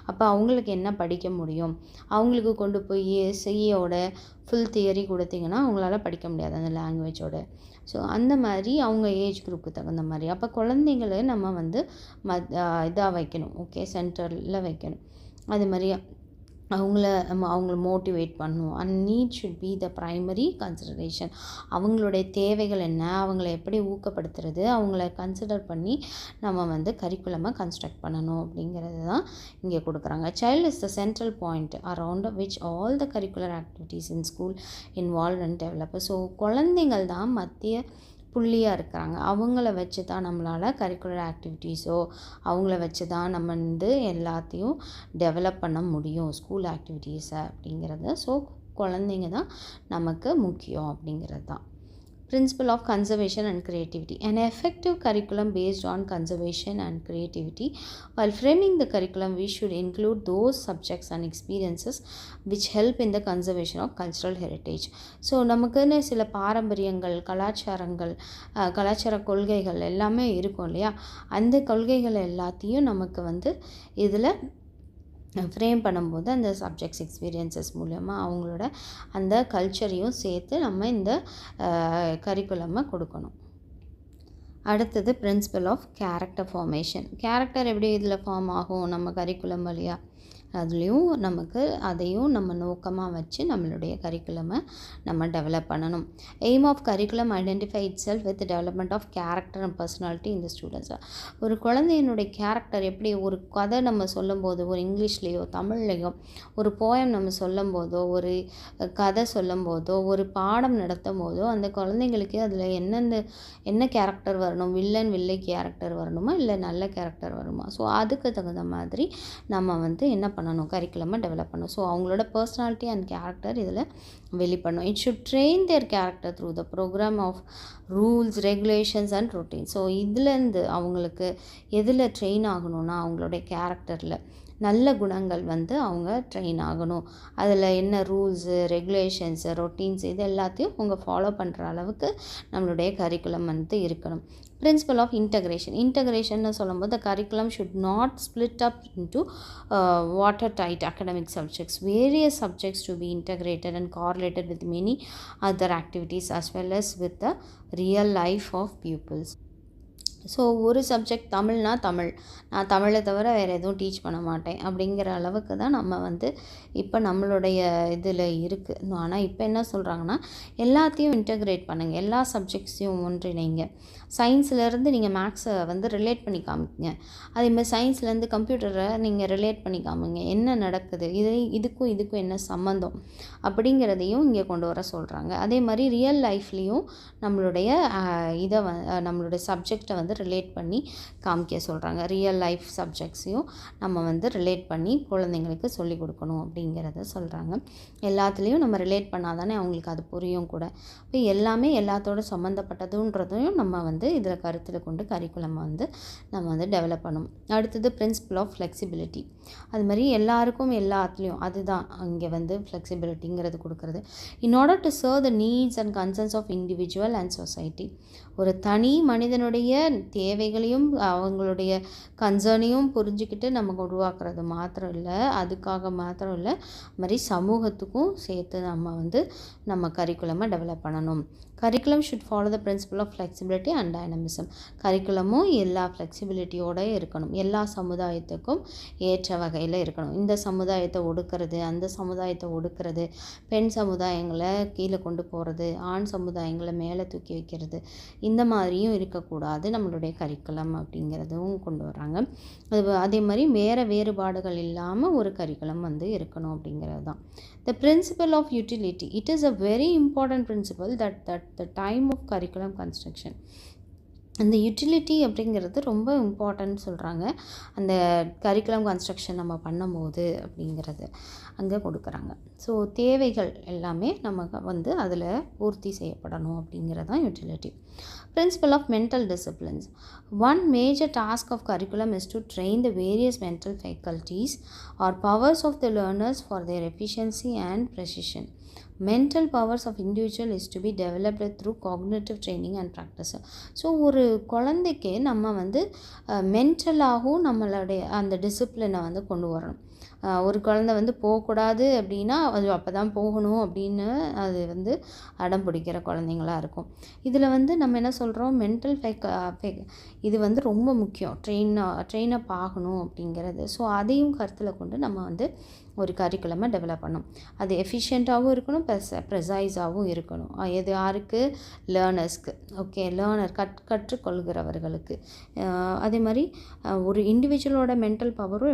அப்போ அவங்களுக்கு என்ன படிக்க முடியும், அவங்களுக்கு கொண்டு போய் சியோட ஃபுல் தியரி கொடுத்தீங்கன்னா அவங்களால படிக்க முடியாது அந்த லாங்குவேஜோட. ஸோ அந்த மாதிரி அவங்க ஏஜ் குரூப்புக்கு தகுந்த மாதிரி அப்போ குழந்தைங்களை நம்ம வந்து இதாக வைக்கணும், ஓகே, சென்டரில் வைக்கணும். அது மாதிரி அவங்கள மோட்டிவேட் பண்ணணும். And need should be the primary consideration. அவங்களுடைய தேவைகள் என்ன, அவங்கள எப்படி ஊக்கப்படுத்துறது, அவங்கள கன்சிடர் பண்ணி நம்ம வந்து கரிக்குலமை கன்ஸ்ட்ரக்ட் பண்ணணும் அப்படிங்கிறது தான் இங்கே கொடுக்குறாங்க. Child is the central point around which all the curricular activities in school involve and develop. So குழந்தைங்கள் தான் மத்திய புள்ளியாக இருக்கிறாங்க. அவங்கள வச்சு தான் நம்மளால் கரிக்குலர் ஆக்டிவிட்டீஸோ அவங்கள வச்சு தான் நம்ம வந்து எல்லாத்தையும் டெவலப் பண்ண முடியும் ஸ்கூல் ஆக்டிவிட்டீஸை அப்படிங்கிறது. ஸோ குழந்தைங்க தான் நமக்கு முக்கியம் அப்படிங்கிறது தான். Principle of conservation and creativity. An effective curriculum based on conservation and creativity. While framing the curriculum, we should include those subjects and experiences which help in the conservation of cultural heritage. So நமக்குன்னு சில பாரம்பரியங்கள், கலாச்சார கொள்கைகள் எல்லாமே இருக்கும் இல்லையா? அந்த கொள்கைகள் எல்லாத்தையும் நமக்கு வந்து இதில் ஃப்ரேம் பண்ணும்போது அந்த சப்ஜெக்ட்ஸ் எக்ஸ்பீரியன்ஸஸ் மூலமாக அவங்களோட அந்த கல்ச்சரையும் சேர்த்து நம்ம இந்த கரிக்குலமை கொடுக்கணும். அடுத்தது principle of character formation. Character எப்படி இதில் ஃபார்ம் ஆகும் நம்ம கரிக்குலம் வழியாக? அதுலேயும் நமக்கு அதையும் நம்ம நோக்கமாக வச்சு நம்மளுடைய கரிக்குலமை நம்ம டெவலப் பண்ணணும். Aim of curriculum identify itself with development of character and personality இந்த ஸ்டூடெண்ட்ஸ். ஒரு குழந்தையினுடைய கேரக்டர் எப்படி, ஒரு கதை நம்ம சொல்லும்போது, ஒரு இங்கிலீஷ்லேயோ தமிழ்லேயோ ஒரு போயம் நம்ம சொல்லும்போதோ, ஒரு கதை சொல்லும்போதோ, ஒரு பாடம் நடத்தும் போதோ அந்த குழந்தைங்களுக்கு அதில் என்ன கேரக்டர் வரணும், வில்லை கேரக்டர் வரணுமா இல்லை நல்ல கேரக்டர் வருமா? ஸோ அதுக்கு தகுந்த மாதிரி நம்ம வந்து என்ன பண்ணணும், கரிக்குலமை டெவலப் பண்ணணும். ஸோ அவங்களோட பர்சனாலிட்டி அண்ட் கேரக்டர் இதில் வெளிப்படணும். It should train their character through the programme of rules, regulations and routine. So இதுலேருந்து அவங்களுக்கு எதில் ட்ரெயின் ஆகணும்னா அவங்களுடைய கேரக்டரில் நல்ல குணங்கள் வந்து அவங்க ட்ரெயின் ஆகணும். அதில் என்ன ரூல்ஸு, ரெகுலேஷன்ஸு, ரொட்டீன்ஸ் இது எல்லாத்தையும் அவங்க ஃபாலோ பண்ணுற அளவுக்கு நம்மளுடைய கரிக்குலம் வந்து இருக்கணும். பிரின்சிபல் ஆஃப் இன்டகிரேஷன் சொல்லும்போது the curriculum should not split up into watertight academic subjects. Various subjects to be integrated and correlated with many other activities as well as with the real life of peoples. So ஒரு subject தமிழ்னா நான் தமிழை தவிர வேறு எதுவும் teach பண்ண மாட்டேன் அப்படிங்கிற அளவுக்கு தான் நம்ம வந்து இப்போ நம்மளுடைய இதில் இருக்குது. ஆனால் இப்போ என்ன சொல்கிறாங்கன்னா எல்லாத்தையும் இன்டகிரேட் பண்ணுங்கள், எல்லா சப்ஜெக்ட்ஸையும் ஒன்றிணைங்க. சயின்ஸ்லேருந்து நீங்கள் மேக்ஸை வந்து ரிலேட் பண்ணி காமிங்க, அதேமாதிரி சயின்ஸ்லேருந்து கம்ப்யூட்டரை நீங்கள் ரிலேட் பண்ணி காமிங்க, என்ன நடக்குது, இதுக்கும் என்ன சம்மந்தம் அப்படிங்கிறதையும் இங்கே கொண்டு வர சொல்கிறாங்க. அதே மாதிரி ரியல் லைஃப்லேயும் நம்மளுடைய நம்மளுடைய சப்ஜெக்டை வந்து ரிலேட் பண்ணி காமிக்க சொல்கிறாங்க. ரியல் லைஃப் சப்ஜெக்ட்ஸையும் நம்ம வந்து ரிலேட் பண்ணி குழந்தைங்களுக்கு சொல்லிக் கொடுக்கணும் அப்படிங்கிறத சொல்கிறாங்க. எல்லாத்துலேயும் நம்ம ரிலேட் பண்ணால் தானே அவங்களுக்கு அது புரியும் கூட. இப்போ எல்லாமே எல்லாத்தோட சம்மந்தப்பட்டதுன்றதையும் நம்ம வந்து இதில் கருத்தில் கொண்டு கரிக்குலம் வந்து நம்ம வந்து டெவலப் பண்ணணும். அடுத்தது பிரின்சிபல் ஆஃப் ஃப்ளெக்சிபிலிட்டி. அது மாதிரி எல்லாருக்கும் எல்லாத்துலேயும் அதுதான் இங்கே வந்து ஃப்ளெக்சிபிலிட்டிங்கிறது கொடுக்குறது. In order to serve the needs and concerns of individual and society. ஒரு தனி மனிதனுடைய தேவைகளையும் அவங்களுடைய கன்சர்னையும் புரிஞ்சுக்கிட்டு நமக்கு உருவாக்குறது மாத்திரம் இல்லை, அதுக்காக மாத்திரம் இல்லை, மாதிரி சமூகத்துக்கும் சேர்த்து நம்ம கரிக்குலமை டெவலப் பண்ணணும். Curriculum should follow the principle of flexibility and dynamism. கரிக்குலமும் எல்லா ஃப்ளெக்சிபிலிட்டியோடு இருக்கணும், எல்லா சமுதாயத்துக்கும் ஏற்ற வகையில் இருக்கணும். இந்த சமுதாயத்தை ஒடுக்கிறது, அந்த சமுதாயத்தை ஒடுக்கிறது, பெண் சமுதாயங்களை கீழே கொண்டு போகிறது, ஆண் சமுதாயங்களை மேலே தூக்கி வைக்கிறது, இந்த மாதிரியும் இருக்கக்கூடாது நம்மளுடைய கரிக்குலம் அப்படிங்கிறதும் கொண்டு வராங்க. அதே மாதிரி வேறுபாடுகள் இல்லாமல் ஒரு கரிக்குலம் வந்து இருக்கணும் அப்படிங்கிறது தான். The principle of utility. It is a very important principle that the time of curriculum construction. அந்த யூட்டிலிட்டி அப்படிங்கிறது ரொம்ப இம்பார்ட்டன்ட் சொல்கிறாங்க. அந்த கரிக்குலம் கன்ஸ்ட்ரக்ஷன் நம்ம பண்ணும்போது அப்படிங்கிறது அங்கே கொடுக்குறாங்க. ஸோ தேவைகள் எல்லாமே நமக்கு வந்து அதில் பூர்த்தி செய்யப்படணும் அப்படிங்கிறது தான் utility. Principle of mental disciplines. One major task of curriculum is to train the various mental faculties or powers of the learners for their efficiency and precision. Mental powers of individual is to be developed through cognitive training and practice. So ஒரு குழந்தைக்கு நம்ம வந்து மென்டலாகவும் நம்மளுடைய அந்த டிசிப்ளினை வந்து கொண்டு வரணும். ஒரு குழந்தை வந்து போகக்கூடாது அப்படின்னா அது அப்போ தான் போகணும் அப்படின்னு அது வந்து அடம் பிடிக்கிற குழந்தைங்களாக இருக்கும். இதில் வந்து நம்ம என்ன சொல்கிறோம், மென்டல் இது வந்து ரொம்ப முக்கியம், ட்ரெயின் அப் ஆகணும் அப்படிங்கிறது. ஸோ அதையும் கருத்தில் கொண்டு நம்ம வந்து ஒரு கரிக்குலமை டெவலப் பண்ணணும். அது எஃபிஷியண்ட்டாகவும் இருக்கணும், ப்ரெசைஸாகவும் இருக்கணும். எது யாருக்கு? லேர்னர்ஸ்க்கு. ஓகே, கற்றுக்கொள்கிறவர்களுக்கு. அதே மாதிரி ஒரு இண்டிவிஜுவலோட மென்டல் பவரும்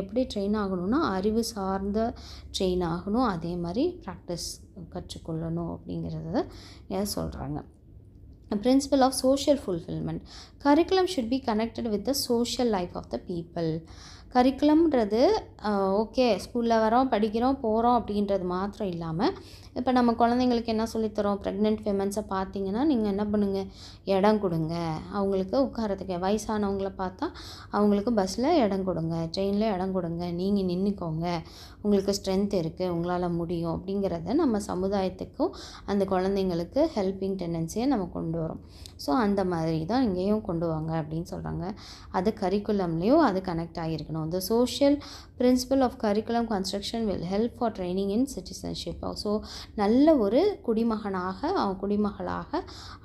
எப்படி ட்ரெயின் ஆகணும்னா அறிவு சார்ந்த ட்ரெயின் ஆகணும். அதே மாதிரி ப்ராக்டிஸ் கற்றுக்கொள்ளணும் அப்படிங்கிறத சொல்கிறாங்க. Principle of social fulfillment. Curriculum should be connected with the social life of the people. கரிக்குலம்ன்றது ஓகே ஸ்கூலில் வரோம், படிக்கிறோம், போகிறோம் அப்படின்றது மாத்திரம் இல்லாமல், இப்போ நம்ம குழந்தைங்களுக்கு என்ன சொல்லித்தரோம்? ப்ரெக்னென்ட் விமன்ஸை பார்த்தீங்கன்னா நீங்கள் என்ன பண்ணுங்கள்? இடம் கொடுங்க அவங்களுக்கு உட்காரத்துக்கு. வயசானவங்கள பார்த்தா அவங்களுக்கு பஸ்ஸில் இடம் கொடுங்க, ட்ரெயினில் இடம் கொடுங்க, நீங்கள் நின்றுக்கோங்க, உங்களுக்கு ஸ்ட்ரென்த் இருக்குது, உங்களால் முடியும் அப்படிங்கிறத நம்ம சமுதாயத்துக்கும் அந்த குழந்தைங்களுக்கு ஹெல்பிங் டெண்டன்சியை நம்ம கொண்டு வரோம். ஸோ அந்த மாதிரி தான் இங்கேயும் கொண்டு வாங்க அப்படின்னு சொல்கிறாங்க. அது கரிக்குலம்லேயும் அது connect ஆகியிருக்கணும். The social principle of curriculum construction will help for training in citizenship. So நல்ல ஒரு குடிமகளாக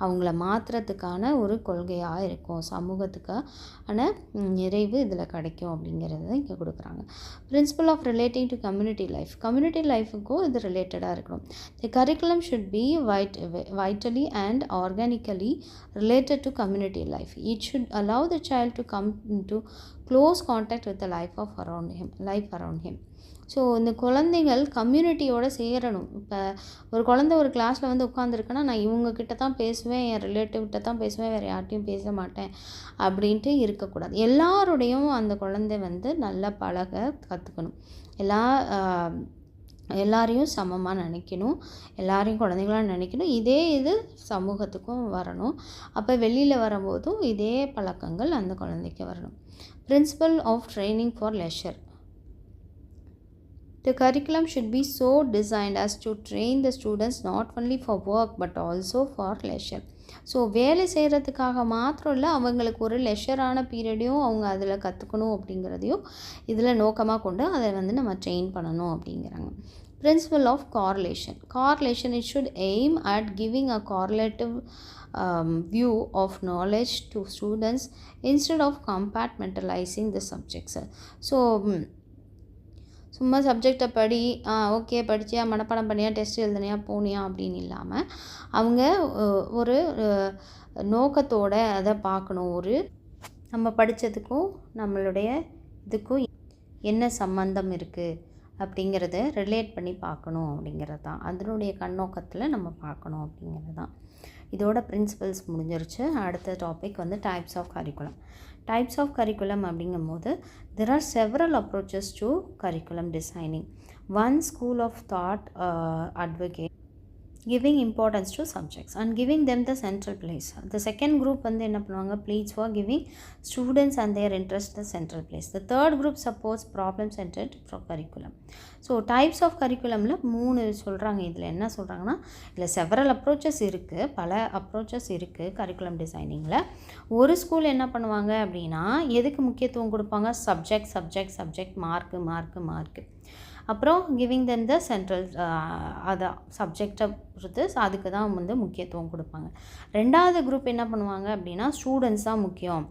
அவங்கள மாற்றுறதுக்கான ஒரு கொள்கையாக இருக்கும். சமூகத்துக்கான நிறைவு இதில் கிடைக்கும் அப்படிங்கிறத இங்கே கொடுக்குறாங்க. Principle of relating to community life. Community லைஃபுக்கும் இது ரிலேட்டடாக இருக்கணும். The curriculum should be vitally and organically related to community life. It should allow the child to come into close contact with the life around him. So இந்த குழந்தைகள் கம்யூனிட்டியோடு சேரணும். இப்போ ஒரு குழந்தை ஒரு கிளாஸில் வந்து உட்காந்துருக்குன்னா நான் இவங்கக்கிட்ட தான் பேசுவேன், என் ரிலேட்டிவ்கிட்ட தான் பேசுவேன், வேறு யார்ட்டையும் பேச மாட்டேன் அப்படின்ட்டு இருக்கக்கூடாது. எல்லாரோடையும் அந்த குழந்தை வந்து நல்லா பழக கற்றுக்கணும். எல்லாரையும் சமமாக நினைக்கணும், எல்லாரையும் குழந்தைங்களாக நினைக்கணும். இது சமூகத்துக்கும் வரணும். அப்போ வெளியில் வரும்போதும் இதே பழக்கங்கள் அந்த குழந்தைக்கு வரணும். Principle of training for leisure. The curriculum should be so designed as to train the students not only for work but also for leisure. So வேலை செய்கிறதுக்காக மாத்திரம் இல்லை, அவங்களுக்கு ஒரு லெஷரான பீரியடையும் அவங்க அதில் கற்றுக்கணும் அப்படிங்கிறதையும் இதில் நோக்கமாக கொண்டு அதை வந்து நம்ம ட்ரெயின் பண்ணணும் அப்படிங்கிறாங்க. Principle of correlation. It should aim at giving a correlative view of knowledge to students instead of compartmentalizing the subjects. So சும்மா சப்ஜெக்டை ஓகே படிச்சியா, மனப்பாடம் பண்ணியா, டெஸ்ட் எழுதுனியா, போனியா அப்படின்னு இல்லாமல் அவங்க ஒரு நோக்கத்தோடு அதை பார்க்கணும். நம்ம படித்ததுக்கும் நம்மளுடைய இதுக்கும் என்ன சம்பந்தம் இருக்குது அப்படிங்கிறத ரிலேட் பண்ணி பார்க்கணும் அப்படிங்கிறது தான். அதனுடைய கண்ணோக்கத்தில் நம்ம பார்க்கணும் அப்படிங்கிறது தான். இதோட பிரின்சிபல்ஸ் முடிஞ்சிருச்சு. அடுத்த டாபிக் வந்து types of curriculum. Types of curriculum அப்படிங்கும்போது there are several approaches to curriculum designing. One school of thought advocates giving importance to subjects and giving them the central place. The second group வந்து என்ன பண்ணுவாங்க? pleads for giving students and their interest the central place. The third group supports problem centered curriculum. So types of கரிக்குலமில் 3 சொல்கிறாங்க. இதில் என்ன சொல்கிறாங்கன்னா, இதில் several approaches இருக்குது, பல அப்ரோச்சஸ் இருக்குது கரிக்குலம் டிசைனிங்கில். ஒரு ஸ்கூல் என்ன பண்ணுவாங்க அப்படின்னா, எதுக்கு முக்கியத்துவம் கொடுப்பாங்க? Subject, mark. அப்புறம் கிவிங் தெம் த சென்ட்ரல், அதான் சப்ஜெக்டை பொறுத்து அதுக்கு தான் வந்து முக்கியத்துவம் கொடுப்பாங்க. ரெண்டாவது குரூப் என்ன பண்ணுவாங்க அப்படின்னா, ஸ்டூடெண்ட்ஸ் தான் முக்கியம்,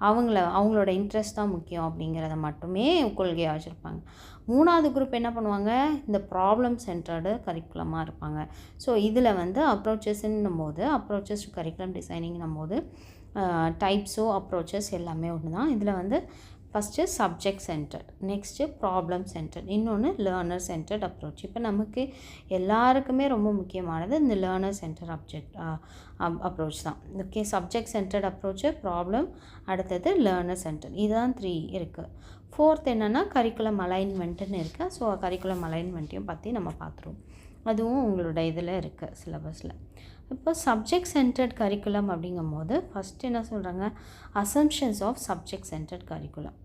அவங்களோட இன்ட்ரெஸ்ட் தான் முக்கியம் அப்படிங்கிறத மட்டுமே கொள்கையாக வச்சுருப்பாங்க. மூணாவது குரூப் என்ன பண்ணுவாங்க? இந்த ப்ராப்ளம் சென்டர்டு கரிக்குலமாக இருப்பாங்க. ஸோ இதில் வந்து அப்ரோச்சஸ் டு கரிக்குலம் டிசைனிங்னும் போது டைப்ஸோ அப்ரோச்சஸ் எல்லாமே ஒன்று தான். இதில் வந்து first subject centred, next problem centred, இன்னொன்று லேர்னர் சென்டர்ட் அப்ரோச். இப்போ நமக்கு எல்லாருக்குமே ரொம்ப முக்கியமானது இந்த லேர்னர் சென்டர் அப்ரோச் தான். Okay, subject centred approach, problem, அடுத்தது லேர்னர் சென்டர். இதுதான் 3 இருக்குது. ஃபோர்த் என்னென்னா கரிக்குலம் அலைன்மெண்ட்டுன்னு இருக்குது. ஸோ கரிக்குலம் அலைன்மெண்ட்டையும் பற்றி நம்ம பார்த்துருவோம். அதுவும் உங்களோட இதில் இருக்குது சிலபஸில். இப்போ சப்ஜெக்ட் சென்டர்ட் கரிக்குலம் அப்படிங்கும் போது ஃபஸ்ட்டு என்ன சொல்கிறாங்க? Assumptions of subject centred curriculum.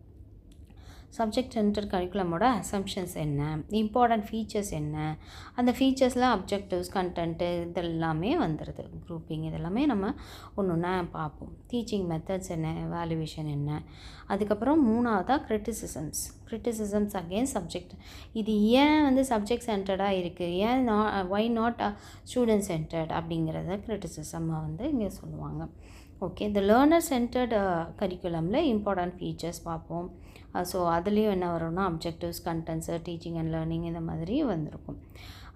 Subject centre கரிக்குலமோட அசம்ஷன்ஸ் என்ன, இம்பார்ட்டன்ட் ஃபீச்சர்ஸ் என்ன, அந்த ஃபீச்சர்ஸில் அப்ஜெக்டிவ்ஸ், கண்டென்ட்டு இதெல்லாமே வந்துடுது. குரூப்பிங் இதெல்லாமே நம்ம ஒன்று ஒன்றா பார்ப்போம். டீச்சிங் மெத்தட்ஸ் என்ன, எவாலுவேஷன் என்ன, அதுக்கப்புறம் மூணாவதாக கிரிட்டிசிசம்ஸ் அகெயின்ஸ்ட் சப்ஜெக்ட். இது ஏன் வந்து சப்ஜெக்ட் சென்டர்டாக இருக்குது, ஏன் ஒய் நாட் ஸ்டூடெண்ட் சென்டர்ட் அப்படிங்கிறத கிரிட்டிசிசமாக வந்து இங்கே சொல்லுவாங்க. ஓகே, இந்த லேர்னர் சென்டர்டு கரிக்குலமில் இம்பார்ட்டன்ட் ஃபீச்சர்ஸ் பார்ப்போம். ஸோ அதுலேயும் என்ன வரும்னா objectives, contents, teaching and learning இந்த மாதிரி வந்திருக்கும்.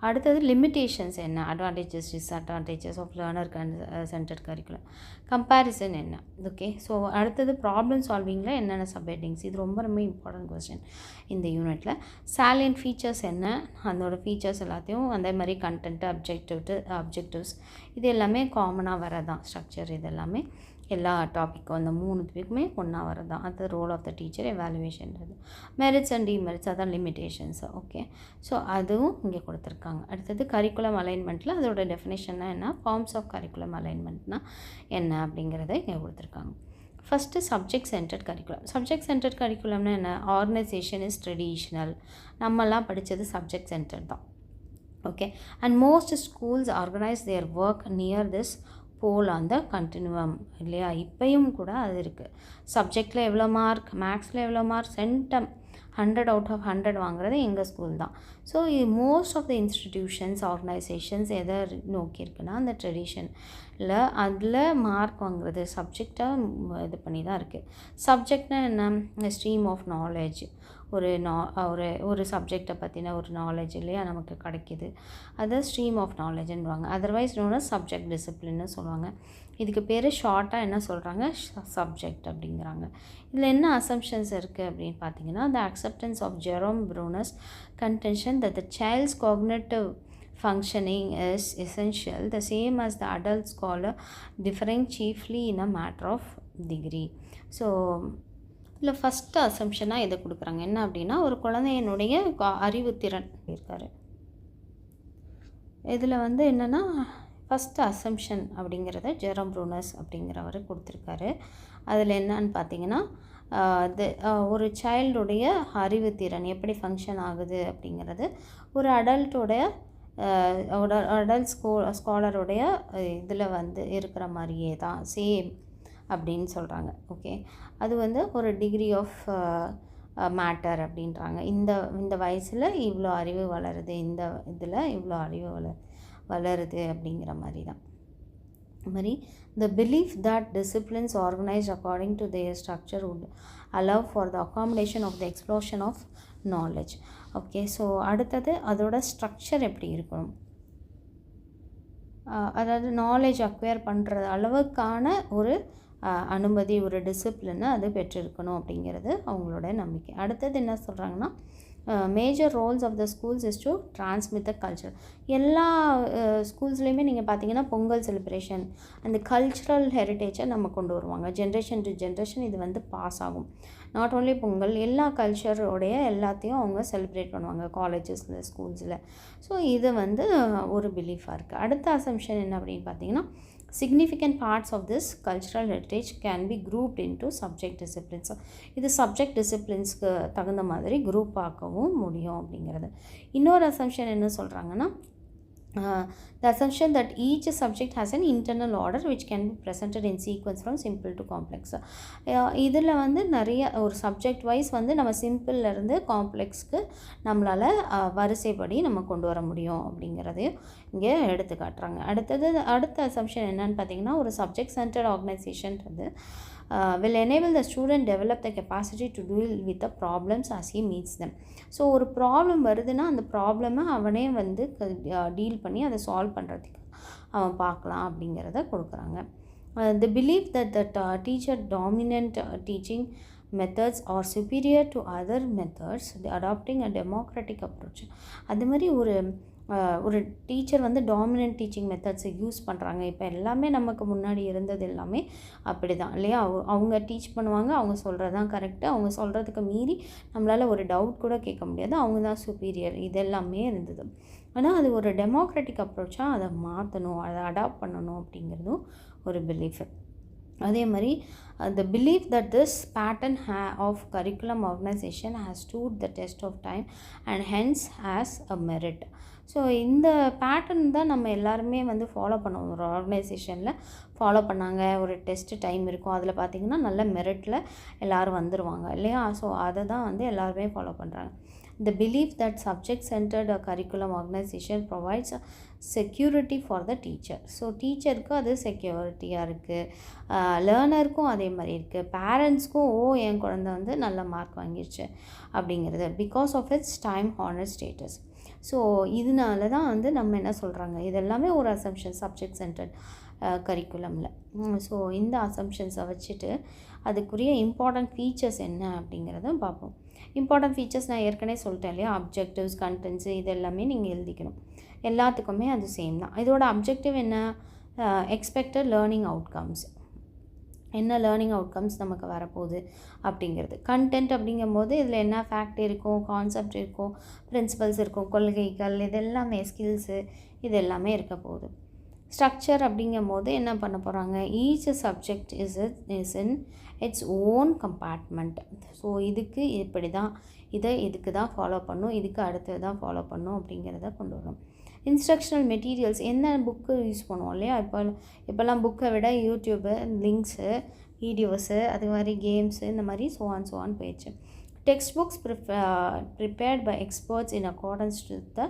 அடுத்தது லிமிட்டேஷன்ஸ் என்ன, advantages, disadvantages of learner centred curriculum, comparison என்ன. ஓகே, ஸோ அடுத்தது ப்ராப்ளம் சால்விங்கில் என்னென்ன சப்ஹெட்டிங்ஸ், இது ரொம்ப ரொம்ப இம்பார்ட்டன்ட் கொஸ்டின் இந்த யூனிட்டில். சாலியன்ட் ஃபீச்சர்ஸ் என்ன, அதோட ஃபீச்சர்ஸ் எல்லாத்தையும் அதே மாதிரி கண்டென்ட்டு, அப்ஜெக்டிவ்ஸ் இது எல்லாமே காமனாக வரதான் ஸ்ட்ரக்சர். இது எல்லாமே எல்லா டாப்பிக்கும் அந்த 3 டாப்பிக்குமே ஒன்றா வரதான். அது ரோல் ஆஃப் த டீச்சர், எவாலுவேஷன்றது. மெரிட்ஸ் அண்ட் டிமெரிட்ஸ் அதான் லிமிட்டேஷன்ஸ். ஓகே, ஸோ அதுவும் இங்கே கொடுத்துருக்காங்க. அடுத்தது கரிக்குலம் அலைன்மெண்ட்டில் அதோட டெஃபினேஷன்னா என்ன, ஃபார்ம்ஸ் ஆஃப் கரிக்குலம் அலைன்மெண்ட்னா என்ன அப்படிங்கிறத இங்கே கொடுத்துருக்காங்க. First subject centred curriculum. Subject centred கரிக்குலம்னா என்ன, ஆர்கனைசேஷன் இஸ் ட்ரெடிஷ்னல். நம்மலாம் படித்தது சப்ஜெக்ட் சென்டர் தான். Okay, and most schools organise their work near this pole on the continuum இல்லையா. இப்போயும் கூட அது இருக்குது. சப்ஜெக்டில் எவ்வளோ மார்க், மேக்ஸில் எவ்வளோ மார்க், சென்டம் 100 out of 100 வாங்குறது எங்கள் ஸ்கூல் தான். ஸோ இது most of the institutions, organisations எதை நோக்கி இருக்குன்னா அந்த ட்ரெடிஷனில் அதில் மார்க் வாங்குறது சப்ஜெக்டாக இது பண்ணி தான் இருக்குது. சப்ஜெக்ட்னா என்ன, ஸ்ட்ரீம் ஆஃப் நாலேஜ், ஒரு சப்ஜெக்டை பற்றின ஒரு நாலேஜ் இல்லையா நமக்கு கிடைக்கிது, அதை ஸ்ட்ரீம் ஆஃப் நாலேஜ்ன்னுவாங்க. அதர்வைஸ் நோன் அஸ் சப்ஜெக்ட் டிசிப்ளின்னு சொல்லுவாங்க. இதுக்கு பேர் ஷார்ட்டாக என்ன சொல்கிறாங்க, சப்ஜெக்ட் அப்படிங்கிறாங்க. இதில் என்ன அசம்ஷன்ஸ் இருக்குது அப்படின்னு பார்த்தீங்கன்னா, the acceptance of Jerome Bruner's contention that the child's cognitive functioning is essential, the same as the adult scholar, differing chiefly in a matter of degree. So இதில் ஃபஸ்ட்டு அசம்ஷனாக எதை கொடுக்குறாங்க என்ன அப்படின்னா, ஒரு குழந்தையினுடைய அறிவுத்திறன் இருக்கார். இதில் வந்து என்னென்னா ஃபஸ்ட்டு அசம்ஷன் அப்படிங்கிறத ஜெரோம் ப்ரூனஸ் அப்படிங்கிறவர் கொடுத்துருக்காரு. அதில் என்னன்னு பார்த்தீங்கன்னா, ஒரு சைல்டுடைய அறிவுத்திறன் எப்படி ஃபங்க்ஷன் ஆகுது அப்படிங்கிறது ஒரு அடல்ட்டோடைய அடல்ட் ஸ்காலருடைய இதில் வந்து இருக்கிற மாதிரியே தான், சேம் அப்படின்னு சொல்கிறாங்க. ஓகே, அது வந்து ஒரு டிகிரி ஆஃப் மேட்டர் அப்படின்றாங்க. இந்த வயசில் இவ்வளோ அறிவு வளருது, இந்த இதில் இவ்வளோ அறிவு வளருது அப்படிங்கிற மாதிரி தான். அது மாதிரி the belief that disciplines organized according to their structure would allow for the accommodation of the explosion of knowledge. Okay, so அடுத்தது அதோட ஸ்ட்ரக்சர் எப்படி இருக்கணும், அதாவது நாலேஜ் அக்வயர் பண்ணுற அளவுக்கான ஒரு அனுமதி, ஒரு டிசிப்ளினை அது பெற்றிருக்கணும் அப்படிங்கிறது அவங்களோட நம்பிக்கை. அடுத்தது என்ன சொல்கிறாங்கன்னா, major roles of the schools is to transmit the culture. எல்லா ஸ்கூல்ஸ்லேயுமே நீங்கள் பார்த்தீங்கன்னா பொங்கல் செலிப்ரேஷன் அந்த கல்ச்சுரல் ஹெரிட்டேஜை நம்ம கொண்டு வருவாங்க. ஜென்ரேஷன் டு ஜென்ரேஷன் இது வந்து பாஸ் ஆகும். நாட் ஓன்லி பொங்கல், எல்லா கல்ச்சரோடைய எல்லாத்தையும் அவங்க செலிப்ரேட் பண்ணுவாங்க காலேஜஸில், ஸ்கூல்ஸில். ஸோ இது வந்து ஒரு பிலீஃபாக இருக்குது. அடுத்த அசம்ஷன் என்ன அப்படின்னு பார்த்தீங்கன்னா, significant parts of this cultural heritage can be grouped into subject disciplines. இது subject disciplinesக்கு தகுந்த மாதிரி குரூப் ஆக்கவும் முடியும் அப்படிங்கிறது. இன்னொரு அசம்ஷன் என்ன சொல்கிறாங்கன்னா, the assumption that each subject has an internal order which can be presented in sequence from simple to complex. இதில் வந்து நிறைய ஒரு சப்ஜெக்ட் வைஸ் வந்து நம்ம சிம்பிள்லேருந்து காம்ப்ளெக்ஸ்க்கு நம்மளால் வரிசைப்படி நம்ம கொண்டு வர முடியும் அப்படிங்கிறதையும் இங்கே எடுத்து காட்டுறாங்க. அடுத்த அசம்ஷன் என்னன்னு பார்த்தீங்கன்னா, ஒரு சப்ஜெக்ட் சென்டர்ட் ஆர்கனைசேஷன்றது will enable the student develop the capacity to deal with the problems as he meets them. So ஒரு ப்ராப்ளம் வருதுன்னா அந்த ப்ராப்ளமை அவனே வந்து டீல் பண்ணி அதை சால்வ் பண்ணுறதுக்கு அவன் பார்க்கலாம் அப்படிங்கிறத கொடுக்குறாங்க. The belief that the teacher dominant teaching methods are superior to other methods, adopting a democratic approach. அது மாதிரி ஒரு டீச்சர் வந்து டாமினன்ட் டீச்சிங் மெத்தட்ஸை யூஸ் பண்ணுறாங்க. இப்போ எல்லாமே நமக்கு முன்னாடி இருந்தது எல்லாமே அப்படி தான் இல்லையா. அவங்க டீச் பண்ணுவாங்க, அவங்க சொல்கிறது தான் கரெக்டு, அவங்க சொல்கிறதுக்கு மீறி நம்மளால் ஒரு டவுட் கூட கேட்க முடியாது, அவங்க தான் சுப்பீரியர், இது எல்லாமே இருந்தது. ஆனால் அது ஒரு டெமோக்ராட்டிக் அப்ரோச்சாக அதை மாற்றணும், அதை அடாப்ட் பண்ணணும் அப்படிங்கிறதும் ஒரு பிலீஃபு. அதே மாதிரி the belief that this pattern of curriculum organization has stood the test of time and hence has a merit. So இந்த பேட்டர்ன் தான் நம்ம எல்லாருமே வந்து ஃபாலோ பண்ணுவோம். ஒரு ஆர்கனைசேஷனில் ஃபாலோ பண்ணாங்க, ஒரு டெஸ்ட்டு டைம் இருக்கும், அதில் பார்த்திங்கன்னா நல்ல மெரிட்டில் எல்லோரும் வந்துடுவாங்க இல்லையா. ஸோ அதை தான் வந்து எல்லாருமே ஃபாலோ பண்ணுறாங்க. The belief that subject-centered curriculum organization provides security for the teacher. So டீச்சருக்கும் அது செக்யூரிட்டியாக இருக்குது, லேர்னருக்கும் அதே மாதிரி இருக்குது, பேரண்ட்ஸ்க்கும் என் குழந்தை வந்து நல்ல மார்க் வாங்கிடுச்சு அப்படிங்கிறது, because of its time honour status. So இதனால தான் வந்து நம்ம என்ன சொல்கிறாங்க, இதெல்லாமே ஒரு அசம்ஷன் சப்ஜெக்ட் சென்டர்ட் கரிக்குலமில். ஸோ இந்த அசம்ஷன்ஸை வச்சுட்டு அதுக்குரிய இம்பார்ட்டண்ட் ஃபீச்சர்ஸ் என்ன அப்படிங்கிறத பார்ப்போம். இம்பார்ட்டண்ட் ஃபீச்சர்ஸ் நான் ஏற்கனவே சொல்லிட்டேன் இல்லையா, அப்ஜெக்டிவ்ஸ், கண்டென்ட்ஸு, இது எல்லாமே நீங்கள் எழுதிக்கணும். எல்லாத்துக்குமே அது சேம் தான். இதோட அப்ஜெக்டிவ் என்ன, எக்ஸ்பெக்டட் லேர்னிங் அவுட்கம்ஸ், என்ன லேர்னிங் அவுட்கம்ஸ் நமக்கு வரப்போகுது அப்படிங்கிறது. கண்டென்ட் அப்படிங்கும்போது இதில் என்ன ஃபேக்ட் இருக்கும், கான்செப்ட் இருக்கும், பிரின்சிபல்ஸ் இருக்கும், கொள்கைகள், இது எல்லாமே ஸ்கில்ஸு, இது எல்லாமே இருக்க போகுது. ஸ்ட்ரக்சர் அப்படிங்கும்போது என்ன பண்ண போகிறாங்க, each subject is in its own compartment. So இதுக்கு இப்படி தான், இதுக்கு தான் ஃபாலோ பண்ணும், இதுக்கு அடுத்தது தான் ஃபாலோ பண்ணும் அப்படிங்கிறத கொண்டு வரணும். இன்ஸ்ட்ரக்ஷனல் மெட்டீரியல்ஸ், என்ன புக்கு யூஸ் பண்ணுவோம் இல்லையா, இப்போல்லாம் புக்கை விட யூடியூப்பு, லிங்க்ஸு, வீடியோஸு, அது மாதிரி கேம்ஸு, இந்த மாதிரி சோவான் போயிடுச்சு. Textbook prepared by experts in accordance with the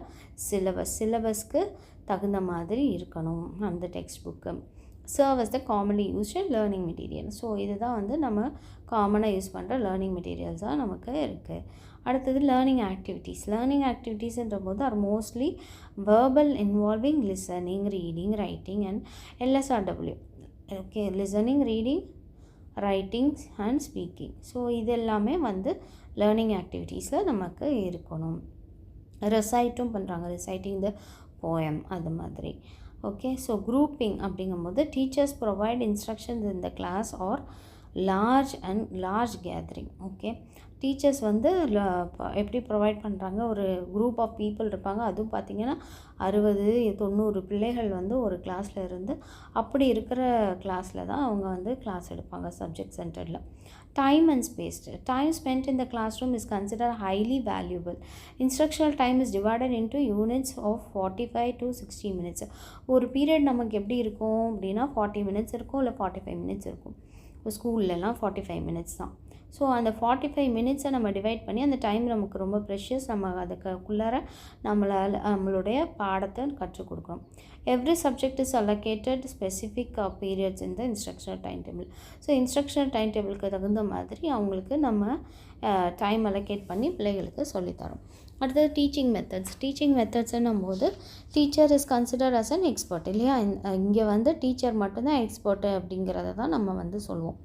சிலபஸ்க்கு தகுந்த மாதிரி இருக்கணும் அந்த text book. Serve as the commonly used learning material. So இதுதான் வந்து நம்ம காமனாக யூஸ் பண்ணுற லேர்னிங் மெட்டீரியல்ஸாக நமக்கு இருக்குது. அடுத்தது லேர்னிங் ஆக்டிவிட்டீஸ். லேர்னிங் ஆக்டிவிட்டீஸ்ன்ற போது are mostly verbal involving listening, reading, writing and LSRW. Okay, listening, reading, writing and speaking. So இது எல்லாமே வந்து லேர்னிங் ஆக்டிவிட்டீஸில் நமக்கு இருக்கணும். ரெசைட்டும் பண்ணுறாங்க, ரெசைட்டிங் த போயம், அது மாதிரி. ஓகே, ஸோ குரூப்பிங் அப்படிங்கும்போது teachers provide instructions in the class or large gathering. Okay, teachers வந்து எப்படி ப்ரொவைட் பண்ணுறாங்க, ஒரு குரூப் ஆஃப் பீப்புள் இருப்பாங்க, அதுவும் பார்த்திங்கன்னா 60-90 பிள்ளைகள் வந்து ஒரு கிளாஸில் இருந்து, அப்படி இருக்கிற கிளாஸில் தான் அவங்க வந்து கிளாஸ் எடுப்பாங்க சப்ஜெக்ட் சென்டரில். Time and space. Time spend in the class room is consider highly valuable. Instructional time is divided into units of 45 to 60 minutes. ஒரு பீரியட் நமக்கு எப்படி இருக்கும் அப்படின்னா 40 minutes இருக்கும், இல்லை 45 minutes இருக்கும். இப்போ ஸ்கூல்லலாம் 45 minutes தான். ஸோ அந்த 45 minutes நம்ம டிவைட் பண்ணி, அந்த டைம் நமக்கு ரொம்ப ப்ரெஷியஸ், நம்ம அதுக்குள்ளார நம்மளுடைய பாடத்தை கற்றுக் கொடுக்குறோம். Every subject is allocated specific periods in the instructional time table. So instructional time டேபிளுக்கு தகுந்த மாதிரி அவங்களுக்கு நம்ம டைம் அலோகேட் பண்ணி பிள்ளைகளுக்கு சொல்லித்தரோம். அடுத்தது டீச்சிங் மெத்தட்ஸ். டீச்சிங் மெத்தட்ஸ்ன்னும் போது teacher is consider as an expert இல்லையா, இங்கே வந்து டீச்சர் மட்டும்தான் எக்ஸ்பர்ட்டு அப்படிங்கிறத தான் நம்ம வந்து சொல்லுவோம்,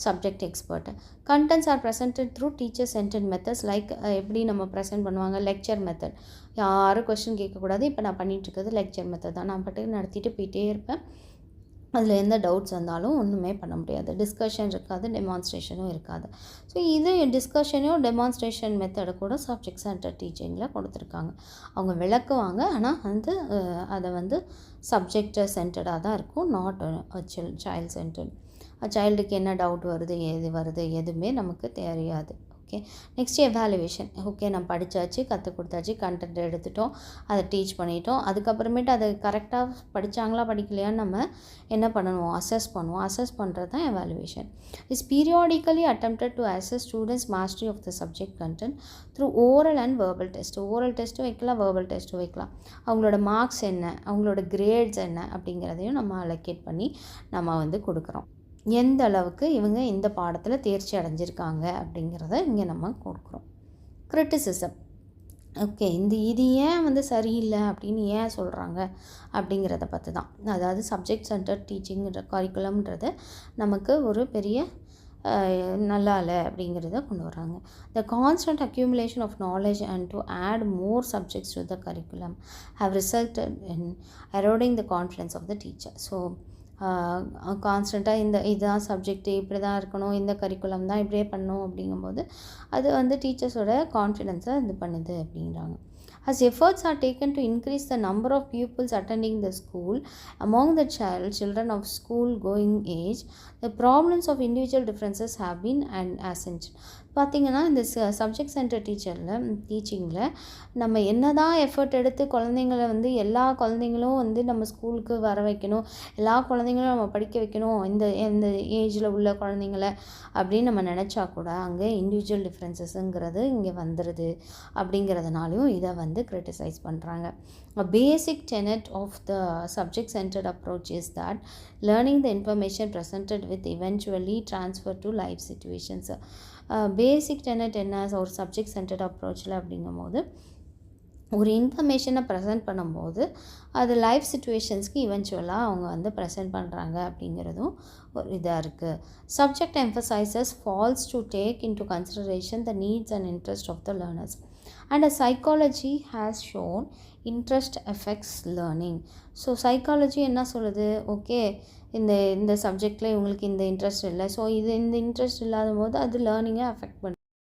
subject expert. Contents R presented through teacher centred methods. Like எப்படி நம்ம ப்ரெசென்ட் பண்ணுவாங்க, லெக்சர் மெத்தட். யாரும் கொஸ்டின் கேட்கக்கூடாது. இப்போ நான் பண்ணிகிட்ருக்கிறது லெக்சர் மெத்தட் தான். நான் பாட்டுக்கு நடத்திட்டு போயிட்டே இருப்பேன். அதில் எந்த டவுட்ஸ் வந்தாலும் ஒன்றுமே பண்ண முடியாது. டிஸ்கஷன் இருக்காது, டெமான்ஸ்ட்ரேஷனும் இருக்காது. ஸோ இது டிஸ்கஷனையும் டெமான்ஸ்ட்ரேஷன் மெத்தடை கூட சப்ஜெக்ட் சென்டர் டீச்சிங்கில் கொடுத்துருக்காங்க. அவங்க விளக்குவாங்க, ஆனால் வந்து அதை வந்து சப்ஜெக்ட் சென்டர்டாக தான் இருக்கும், நாட் சைல்ட் சென்டர்ட். சைல்டுக்கு என்ன டவுட் வருது, எதுவுமே நமக்கு தெரியாது. Okay, next evaluation. ஓகே, நம்ம படித்தாச்சு, கற்றுக் கொடுத்தாச்சு, கண்டென்ட் எடுத்துட்டோம், அதை டீச் பண்ணிட்டோம். அதுக்கப்புறமேட்டு அதை கரெக்டாக படித்தாங்களா படிக்கலையான்னு நம்ம என்ன பண்ணணும், அசஸ் பண்ணுவோம். அசஸ் பண்ணுறது தான் evaluation. Is periodically attempted to assess students mastery of the subject content through oral and verbal test. Oral டெஸ்ட்டும் வைக்கலாம், வேர்பல் டெஸ்ட்டும் வைக்கலாம். அவங்களோட மார்க்ஸ் என்ன, அவங்களோட கிரேட்ஸ் என்ன அப்படிங்கிறதையும் நம்ம அலோகேட் பண்ணி நம்ம வந்து கொடுக்குறோம். எந்த அளவுக்கு இவங்க இந்த பாடத்தில் தேர்ச்சி அடைஞ்சிருக்காங்க அப்படிங்கிறத இங்கே நம்ம கொடுக்குறோம். கிரிட்டிசிசம். ஓகே, இது ஏன் வந்து சரியில்லை அப்படின்னு ஏன் சொல்கிறாங்க அப்படிங்கிறத பற்றி தான். அதாவது சப்ஜெக்ட் சென்டர் டீச்சிங்கிற கரிக்குலம்ன்றது நமக்கு ஒரு பெரிய நல்லா இல்லை அப்படிங்கிறத கொண்டு வராங்க. The constant accumulation of knowledge and to add more subjects to the curriculum have resulted in eroding the confidence of the teacher. So கான்ஸ்டண்ட்டாக இதுதான் சப்ஜெக்ட்டு, இப்படி தான் இருக்கணும், இந்த கரிக்குலம் தான் இப்படியே பண்ணணும் அப்படிங்கும்போது அது வந்து டீச்சர்ஸோட கான்ஃபிடென்ஸை இது பண்ணுது அப்படிங்கிறாங்க. As efforts are taken to increase the number of pupils attending the school among the children of school going age, the problems of individual differences have been ascended. பார்த்திங்கன்னா இந்த சப்ஜெக்ட் சென்டர் டீச்சிங்கில் நம்ம என்ன தான் எஃபர்ட் எடுத்து குழந்தைங்கள வந்து எல்லா குழந்தைங்களும் வந்து நம்ம ஸ்கூலுக்கு வர வைக்கணும், எல்லா குழந்தைங்களும் நம்ம படிக்க வைக்கணும், இந்த இந்த ஏஜில் உள்ள குழந்தைங்கள அப்படின்னு நம்ம நினச்சா கூட அங்கே இண்டிவிஜுவல் டிஃப்ரென்சஸ்ங்கிறது இங்கே வந்துடுது அப்படிங்கிறதுனாலையும் இதை வந்து கிரிட்டிசைஸ் பண்ணுறாங்க. A basic tenet of the subject-centered approach is that learning the information presented with eventually transfer to life situations. Basic tenet என்ன ஒரு சப்ஜெக்ட் சென்டர்ட் அப்ரோச்சில் அப்படிங்கும்போது ஒரு இன்ஃபர்மேஷனை ப்ரெசென்ட் பண்ணும்போது அது லைஃப் சுச்சுவேஷன்ஸ்க்கு இவென்ச்சுவலாக அவங்க வந்து ப்ரெசென்ட் பண்ணுறாங்க அப்படிங்கிறதும் ஒரு இதாக இருக்குது. Subject emphasises fails to take into consideration the needs and interest of the learners and psychology has shown interest affects learning. ஸோ சைக்காலஜி என்ன சொல்லுது, ஓகே இந்த சப்ஜெக்டில் இவங்களுக்கு இந்த இன்ட்ரெஸ்ட் இல்லை, ஸோ இந்த இன்ட்ரெஸ்ட் இல்லாத போது அது லேர்னிங்கை அஃபெக்ட் பண்ணுது.